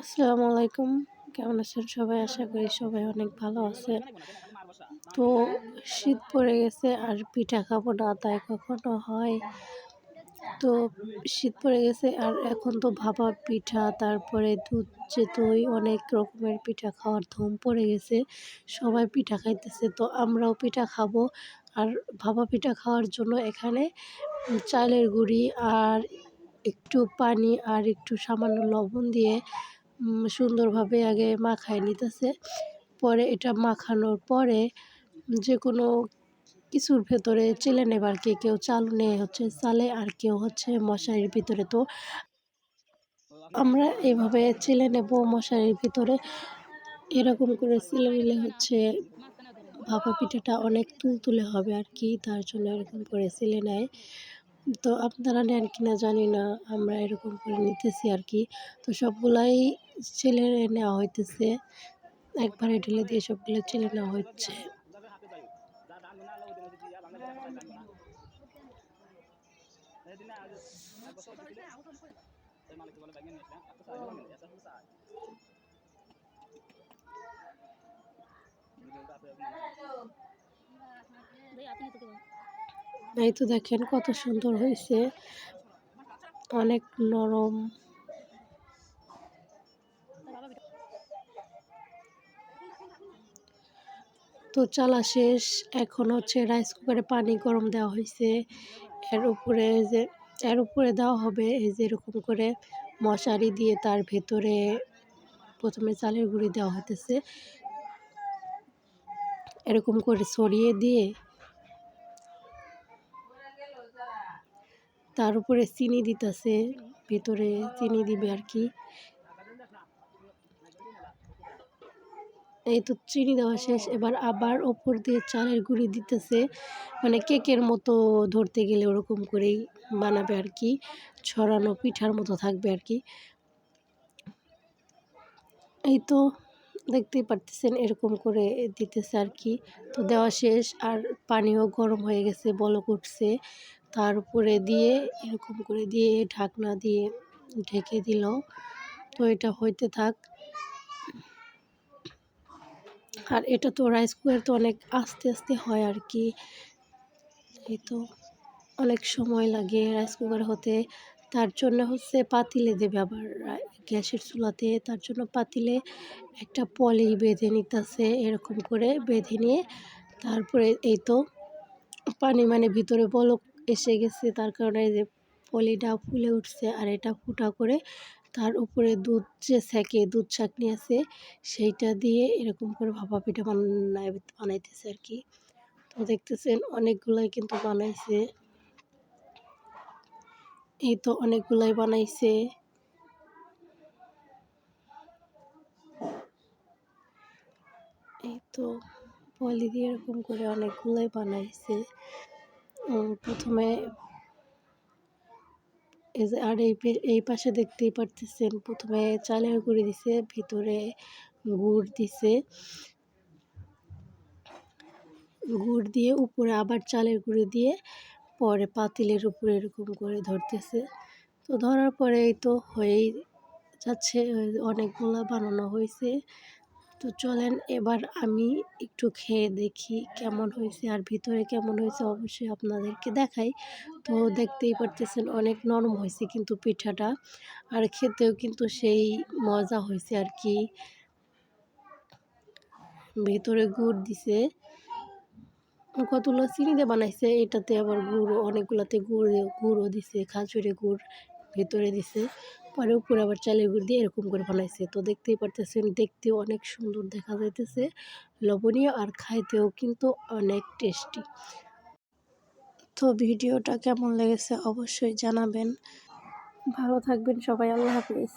আসসালামু আলাইকুম। কেমন আছেন সবাই? আশা করি সবাই অনেক ভালো আছে। তো শীত পড়ে গেছে আর পিঠা খাবো না তাই কখনো হয়। তো শীত পড়ে গেছে আর এখন তো ভাপা পিঠা, তারপরে দুধ চিতই অনেক রকমের পিঠা খাওয়ার ধুম পড়ে গেছে। সবাই পিঠা খাইতেছে, তো আমরাও পিঠা খাবো। আর ভাপা পিঠা খাওয়ার জন্য এখানে চালের গুঁড়ি আর একটু পানি আর একটু সামান্য লবণ দিয়ে সুন্দরভাবে আগে মাখায় নিতেছে। পরে এটা মাখানোর পরে যেকোনো কিছুর ভেতরে চেলে নেবে আরকি। কেউ চালনে চালে, আর কেউ মশারির ভিতরে। তো আমরা এভাবে চেলে নেব মশারির ভিতরে। এরকম করে চেলে নিলে ভাপা পিঠাটা অনেক তুলতুলে হবে আরকি। তার জন্য এরকম করে চেলে নেয়। তো আপনারা নেন কিনা জানি না, আমরা এরকম করে নিতেছি আরকি। তো সবগুলাই চেলে নেওয়া হইতেছে। একবারে ঢেলে দিয়ে সবগুলো চেলে নেওয়া হচ্ছে। এই তো দেখেন কত সুন্দর হয়েছে, অনেক নরম। তো চালা শেষ। এখন রাইস কুকারে পানি গরম দেওয়া হয়েছে। এর উপরে দেওয়া হবে এই যে এরকম করে মশারি দিয়ে, তার ভেতরে প্রথমে চালের গুঁড়ি দেওয়া হইতেছে। এরকম করে ছড়িয়ে দিয়ে তার উপরে চিনি দিতেছে, ভেতরে চিনি দিবে আর কি। এই তো চিনি দেওয়া শেষ। এবার আবার ওপর দিয়ে চালের গুঁড়ি দিতেছে, মানে কেকের মতো ধরতে গেলে ওরকম করেই বানাবে আর কি। ছড়ানো পিঠার মতো থাকবে আর কি। এই তো দেখতেই পারতেছেন এরকম করে দিতেছে আর কি। তো দেওয়া শেষ আর পানিও গরম হয়ে গেছে, বলক উঠছে। তার উপরে দিয়ে এরকম করে দিয়ে ঢাকনা দিয়ে ঢেকে দিল। তো এটা হইতে থাক। আর এটা তো রাইস কুকার তো অনেক আস্তে আস্তে হয় আর কি। এই তো অনেক সময় লাগে রাইস কুকার হতে। তার জন্য পাতিলে দেবে আবার গ্যাসের চুলাতে। তার জন্য পাতিলে একটা পলি বেঁধে নিতেছে, এরকম করে বেঁধে নিয়ে তারপরে এই তো পানি মানে ভিতরে বলক এসে গেছে, তার কারণে এই যে পলিটা ফুলে উঠছে। আর এটা ফুটা করে তার উপরে দুধ যে ছ্যাঁকে, দুধ ছাঁকনি আছে, সেইটা দিয়ে এরকম করে ভাপা পিঠা বানাইতেছে আর কি। তো দেখতেছেন অনেকগুলাই কিন্তু বানাইছে। এই তো অনেকগুলাই বানাইছে। এই তো পলি দিয়ে এরকম করে অনেকগুলাই বানাইছে। প্রথমে আর এই পাশে দেখতেই পারতেছেন, প্রথমে চালের গুঁড়ি দিছে, ভিতরে গুড় দিছে। গুড় দিয়ে উপরে আবার চালের গুঁড়ি দিয়ে পরে পাতিলের উপরে এরকম করে ধরতেছে। তো ধরার পরে এই তো হয়েই যাচ্ছে, অনেকগুলা বানানো হয়েছে। তো চলেন এবার আমি একটু খেয়ে দেখি কেমন হয়েছে, আর ভিতরে কেমন হয়েছে অবশ্যই আপনাদেরকে দেখাই। তো দেখতেই পারতেছেন অনেক নরম হয়েছে কিন্তু পিঠাটা, আর খেতেও কিন্তু সেই মজা হয়েছে আর কি। ভিতরে গুড় দিছে, কতগুলো চিনি দিয়ে বানাইছে, এটাতে আবার অনেকগুলোতে গুড়ও দিছে, খাজুরে গুড় ভিতরে দিছে। পরে উপরে আবার চালের গুঁড়ি দিয়ে এরকম করে বানাইছে। তো দেখতেই পারতেছেন দেখতেও অনেক সুন্দর দেখা যাইতেছে, লবণীয়, আর খাইতেও কিন্তু অনেক টেস্টি। তো ভিডিওটা কেমন লেগেছে অবশ্যই জানাবেন। ভালো থাকবেন সবাই, আল্লাহ হাফেজ।